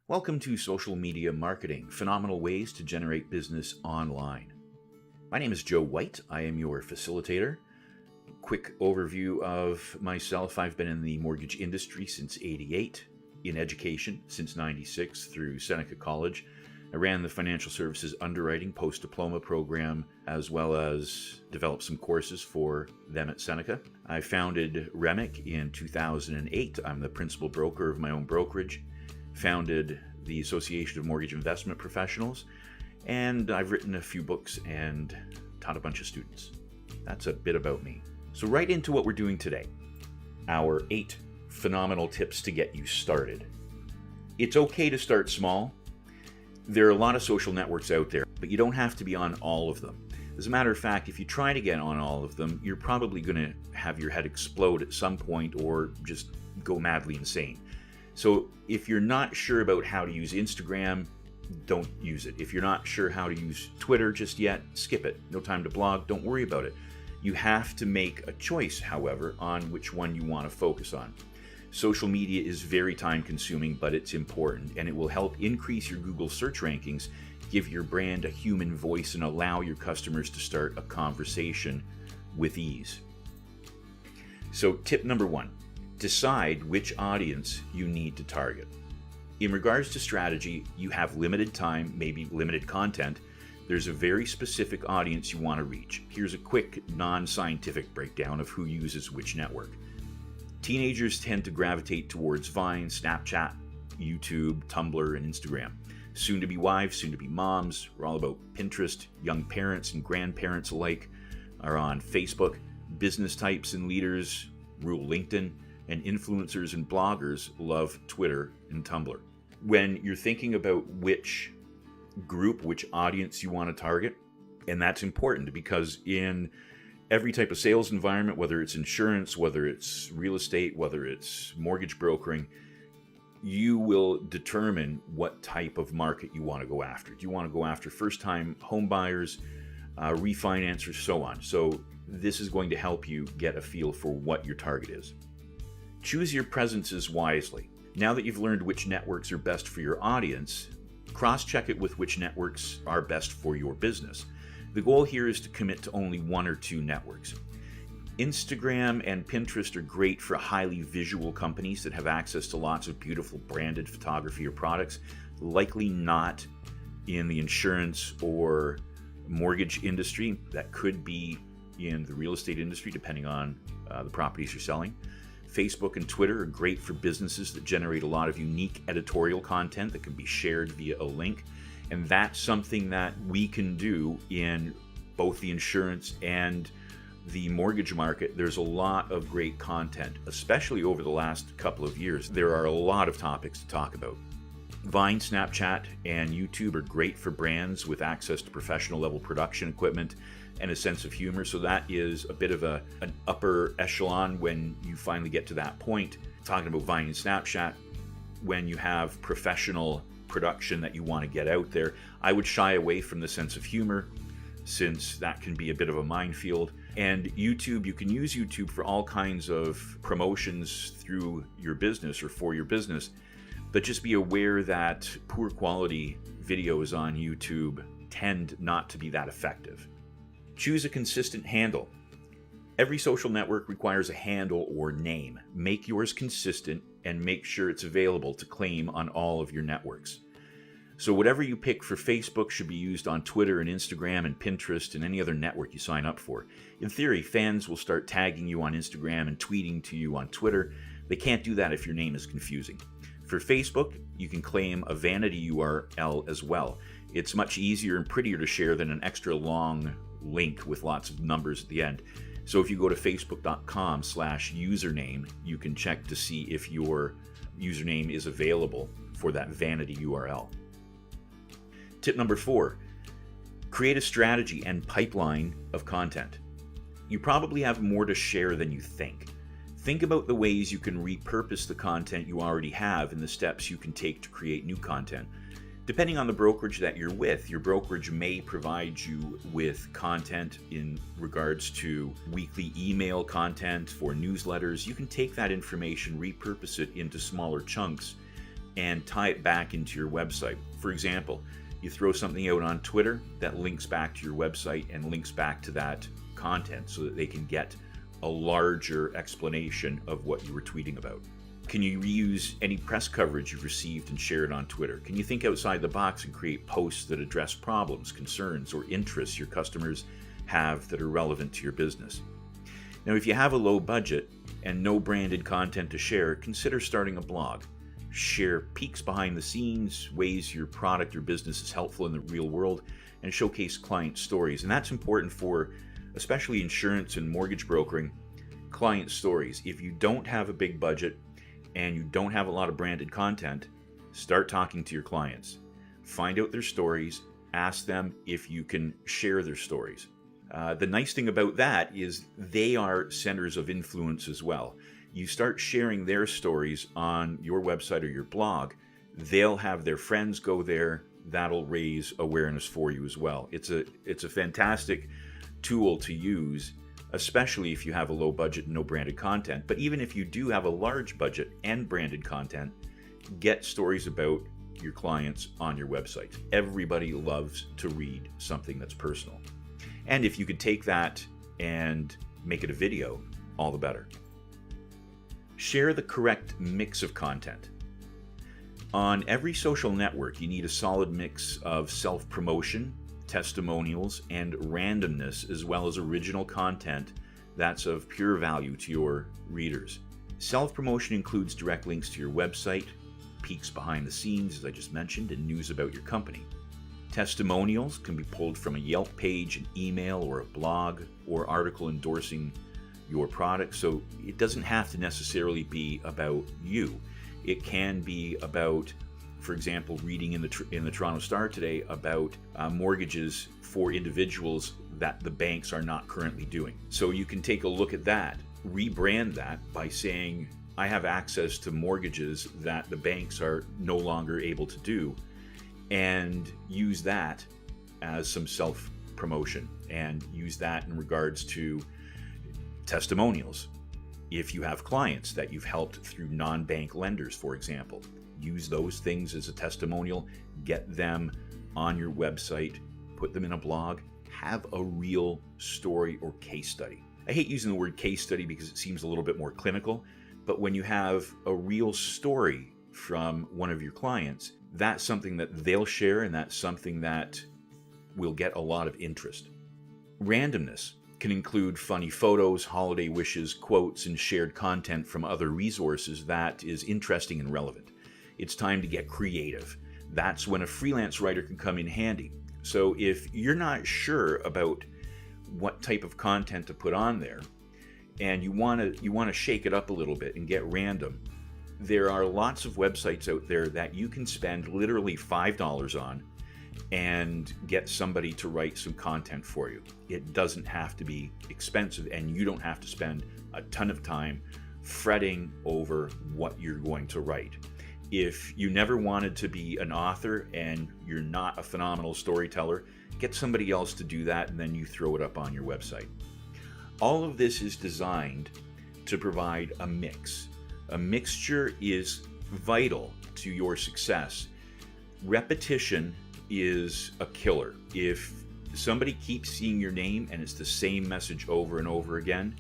Welcome to Social Media Marketing, phenomenal ways to generate business online. My name is Joe White. I am your facilitator. Quick overview of myself. I've been in the mortgage industry since '88, in education since '96 through Seneca College. I ran the financial services underwriting post-diploma program, as well as developed some courses for them at Seneca. I founded REMIC in 2008. I'm the principal broker of my own brokerage. Founded the Association of Mortgage Investment Professionals, and I've written a few books and taught a bunch of students. That's a bit about me. So right into what we're doing today. Our 8 phenomenal tips to get you started. It's okay to start small. There are a lot of social networks out there, but you don't have to be on all of them. As a matter of fact, if you try to get on all of them, you're probably going to have your head explode at some point or just go madly insane. So if you're not sure about how to use Instagram, don't use it. If you're not sure how to use Twitter just yet, skip it. No time to blog, don't worry about it. You have to make a choice, however, on which one you want to focus on. Social media is very time consuming, but it's important, and it will help increase your Google search rankings, give your brand a human voice, and allow your customers to start a conversation with ease. So tip number 1. Decide which audience you need to target. In regards to strategy, you have limited time, maybe limited content. There's a very specific audience you want to reach. Here's a quick, non-scientific breakdown of who uses which network. Teenagers tend to gravitate towards Vine, Snapchat, YouTube, Tumblr, and Instagram. Soon-to-be wives, soon-to-be moms, we're all about Pinterest. Young parents and grandparents alike are on Facebook. Business types and leaders rule LinkedIn. And influencers and bloggers love Twitter and Tumblr. When you're thinking about which group, which audience you want to target, and that's important because in every type of sales environment, whether it's insurance, whether it's real estate, whether it's mortgage brokering, you will determine what type of market you want to go after. Do you want to go after first-time home buyers, refinancers, so on? So this is going to help you get a feel for what your target is. Choose your presences wisely. Now that you've learned which networks are best for your audience, cross-check it with which networks are best for your business. The goal here is to commit to only 1 or 2 networks. Instagram and Pinterest are great for highly visual companies that have access to lots of beautiful branded photography or products, likely not in the insurance or mortgage industry. That could be in the real estate industry, depending on the properties you're selling. Facebook and Twitter are great for businesses that generate a lot of unique editorial content that can be shared via a link. And that's something that we can do in both the insurance and the mortgage market. There's a lot of great content, especially over the last couple of years. There are a lot of topics to talk about. Vine, Snapchat, and YouTube are great for brands with access to professional level production equipment and a sense of humor. So that is a bit of an upper echelon when you finally get to that point. Talking about Vine and Snapchat, when you have professional production that you want to get out there, I would shy away from the sense of humor since that can be a bit of a minefield. And YouTube, you can use YouTube for all kinds of promotions through your business or for your business, but just be aware that poor quality videos on YouTube tend not to be that effective. Choose a consistent handle. Every social network requires a handle or name. Make yours consistent and make sure it's available to claim on all of your networks. So whatever you pick for Facebook should be used on Twitter and Instagram and Pinterest and any other network you sign up for. In theory, fans will start tagging you on Instagram and tweeting to you on Twitter. They can't do that if your name is confusing. For Facebook, you can claim a vanity URL as well. It's much easier and prettier to share than an extra long link with lots of numbers at the end. So if you go to facebook.com/username, you can check to see if your username is available for that vanity URL. Tip number 4, create a strategy and pipeline of content. You probably have more to share than you think. Think about the ways you can repurpose the content you already have and the steps you can take to create new content. Depending on the brokerage that you're with, your brokerage may provide you with content in regards to weekly email content for newsletters. You can take that information, repurpose it into smaller chunks, and tie it back into your website. For example, you throw something out on Twitter that links back to your website and links back to that content so that they can get a larger explanation of what you were tweeting about. Can you reuse any press coverage you've received and share it on Twitter? Can you think outside the box and create posts that address problems, concerns, or interests your customers have that are relevant to your business? Now, if you have a low budget and no branded content to share, consider starting a blog. Share peeks behind the scenes, ways your product or business is helpful in the real world, and showcase client stories. And that's important for especially insurance and mortgage brokering, client stories. If you don't have a big budget and you don't have a lot of branded content, start talking to your clients. Find out their stories, ask them if you can share their stories. The nice thing about that is they are centers of influence as well. You start sharing their stories on your website or your blog, they'll have their friends go there. That'll raise awareness for you as well. It's a fantastic tool to use, especially if you have a low budget and no branded content. But even if you do have a large budget and branded content, get stories about your clients on your website. Everybody loves to read something that's personal. And if you could take that and make it a video, all the better. Share the correct mix of content. On every social network, you need a solid mix of self-promotion, testimonials, and randomness, as well as original content that's of pure value to your readers. Self-promotion includes direct links to your website, peeks behind the scenes, as I just mentioned, and news about your company. Testimonials can be pulled from a Yelp page, an email, or a blog, or article endorsing your product. So it doesn't have to necessarily be about you. It can be about, for example, reading in the Toronto Star today about mortgages for individuals that the banks are not currently doing. So you can take a look at that, rebrand that by saying, I have access to mortgages that the banks are no longer able to do, and use that as some self-promotion, and use that in regards to testimonials. If you have clients that you've helped through non-bank lenders, for example, use those things as a testimonial, get them on your website, put them in a blog, have a real story or case study. I hate using the word case study because it seems a little bit more clinical, but when you have a real story from one of your clients, that's something that they'll share, and that's something that will get a lot of interest. Randomness can include funny photos, holiday wishes, quotes, and shared content from other resources that is interesting and relevant. It's time to get creative. That's when a freelance writer can come in handy. So if you're not sure about what type of content to put on there, and you want to shake it up a little bit and get random, there are lots of websites out there that you can spend literally $5 on and get somebody to write some content for you. It doesn't have to be expensive, and you don't have to spend a ton of time fretting over what you're going to write. If you never wanted to be an author and you're not a phenomenal storyteller, get somebody else to do that, and then you throw it up on your website. All of this is designed to provide a mix. A mixture is vital to your success. Repetition is a killer. If somebody keeps seeing your name and it's the same message over and over again,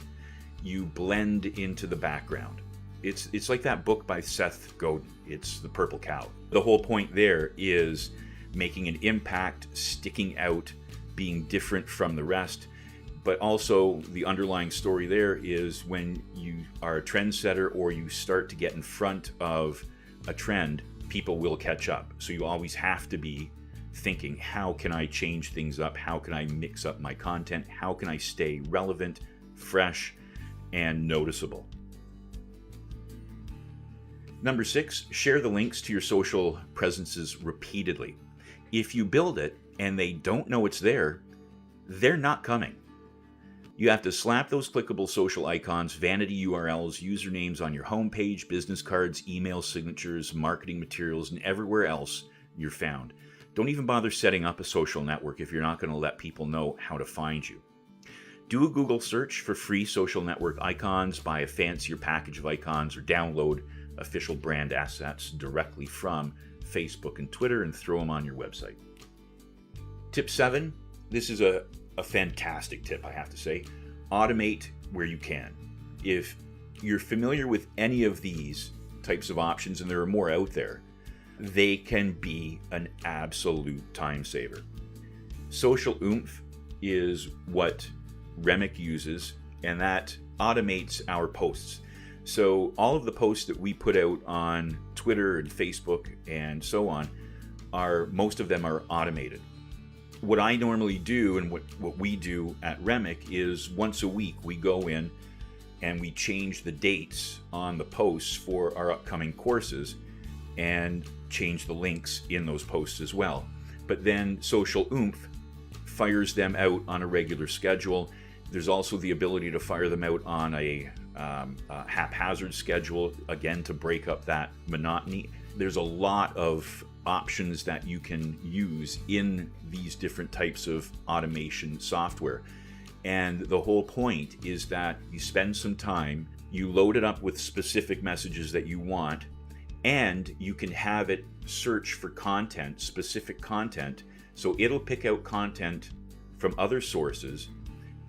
you blend into the background. It's like that book by Seth Godin. It's The Purple Cow. The whole point there is making an impact, sticking out, being different from the rest. But also the underlying story there is when you are a trendsetter or you start to get in front of a trend, people will catch up. So you always have to be thinking, how can I change things up? How can I mix up my content? How can I stay relevant, fresh, and noticeable? Number 6, share the links to your social presences repeatedly. If you build it and they don't know it's there, they're not coming. You have to slap those clickable social icons, vanity URLs, usernames on your homepage, business cards, email signatures, marketing materials, and everywhere else you're found. Don't even bother setting up a social network if you're not going to let people know how to find you. Do a Google search for free social network icons, buy a fancier package of icons, or download official brand assets directly from Facebook and Twitter and throw them on your website. Tip 7, this is a fantastic tip, I have to say. Automate where you can. If you're familiar with any of these types of options, and there are more out there, they can be an absolute time saver. Social Oomph is what REMIC uses, and that automates our posts. So all of the posts that we put out on Twitter and Facebook and so on, most of them are automated. What I normally do, and what we do at REMIC, is once a week we go in and we change the dates on the posts for our upcoming courses and change the links in those posts as well. But then Social Oomph fires them out on a regular schedule. There's also the ability to fire them out on a haphazard schedule, again, to break up that monotony. There's a lot of options that you can use in these different types of automation software. And the whole point is that you spend some time, you load it up with specific messages that you want, and you can have it search for content, specific content. So it'll pick out content from other sources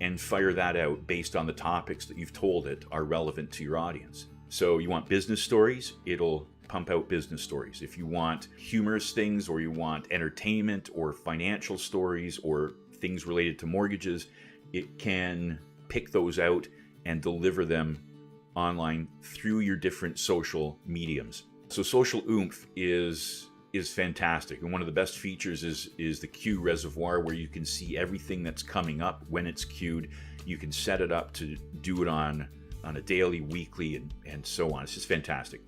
and fire that out based on the topics that you've told it are relevant to your audience. So you want business stories, it'll pump out business stories. If you want humorous things, or you want entertainment or financial stories or things related to mortgages, it can pick those out and deliver them online through your different social mediums. So Social Oomph is fantastic, and one of the best features is the queue reservoir, where you can see everything that's coming up when it's queued. You can set it up to do it on a daily, weekly, and so on. It's just fantastic.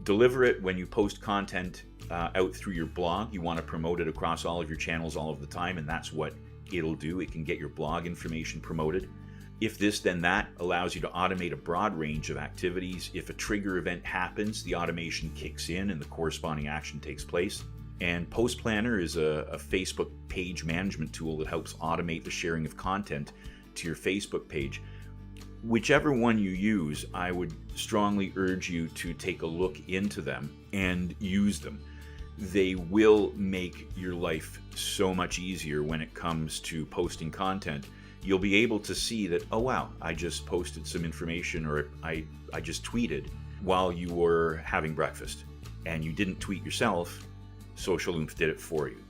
Deliver it when you post content out through your blog. You want to promote it across all of your channels all of the time, and that's what it'll do. It can get your blog information promoted. If this, then that allows you to automate a broad range of activities. If a trigger event happens, the automation kicks in and the corresponding action takes place. And Post Planner is a Facebook page management tool that helps automate the sharing of content to your Facebook page. Whichever one you use, I would strongly urge you to take a look into them and use them. They will make your life so much easier when it comes to posting content. You'll be able to see that, oh wow, I just posted some information, or I just tweeted while you were having breakfast, and you didn't tweet yourself. Social Oomph did it for you.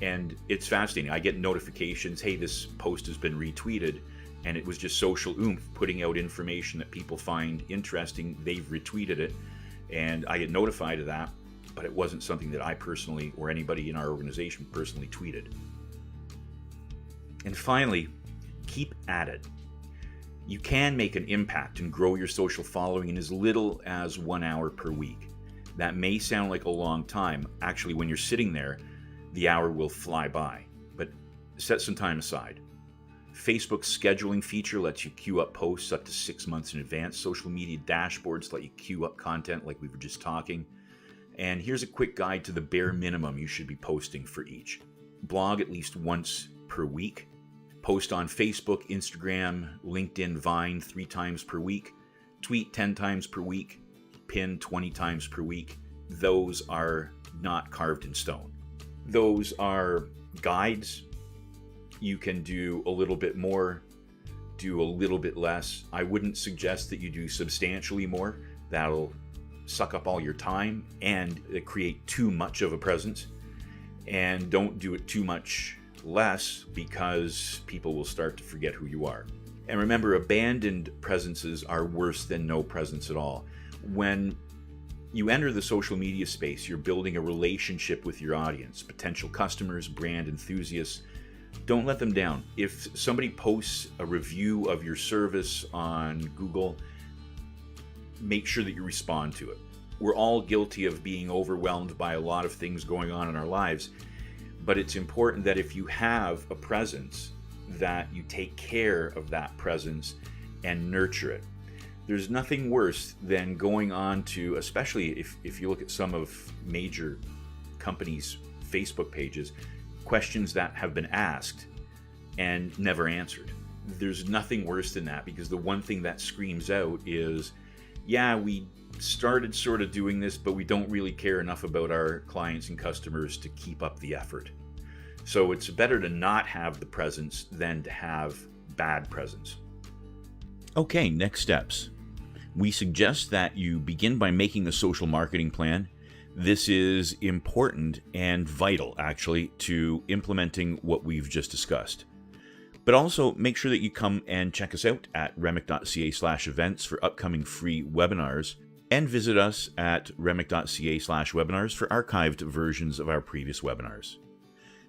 And it's fascinating. I get notifications, hey, this post has been retweeted, and it was just Social Oomph putting out information that people find interesting. They've retweeted it, and I get notified of that, but it wasn't something that I personally, or anybody in our organization personally, tweeted. And finally, keep at it. You can make an impact and grow your social following in as little as 1 hour per week. That may sound like a long time. Actually, when you're sitting there, the hour will fly by, but set some time aside. Facebook's scheduling feature lets you queue up posts up to 6 months in advance. Social media dashboards let you queue up content like we were just talking. And here's a quick guide to the bare minimum you should be posting for each. Blog at least once per week. Post on Facebook, Instagram, LinkedIn, Vine 3 times per week. Tweet 10 times per week. Pin 20 times per week. Those are not carved in stone. Those are guides. You can do a little bit more, do a little bit less. I wouldn't suggest that you do substantially more. That'll suck up all your time and create too much of a presence. And don't do it too much less, because people will start to forget who you are. And remember, abandoned presences are worse than no presence at all. When you enter the social media space, you're building a relationship with your audience, potential customers, brand enthusiasts. Don't let them down. If somebody posts a review of your service on Google, make sure that you respond to it. We're all guilty of being overwhelmed by a lot of things going on in our lives, but it's important that if you have a presence, that you take care of that presence and nurture it. There's nothing worse than going on to, especially if you look at some of major companies' Facebook pages, questions that have been asked and never answered. There's nothing worse than that, because the one thing that screams out is, yeah, we started sort of doing this, but we don't really care enough about our clients and customers to keep up the effort. So it's better to not have the presence than to have bad presence. Okay, next steps. We suggest that you begin by making a social marketing plan. This is important and vital, actually, to implementing what we've just discussed. But also make sure that you come and check us out at remic.ca/events for upcoming free webinars, and visit us at remic.ca/webinars for archived versions of our previous webinars.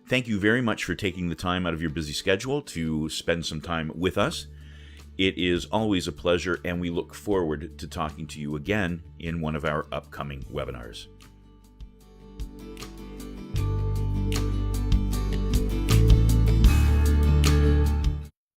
Thank you very much for taking the time out of your busy schedule to spend some time with us. It is always a pleasure, and we look forward to talking to you again in one of our upcoming webinars.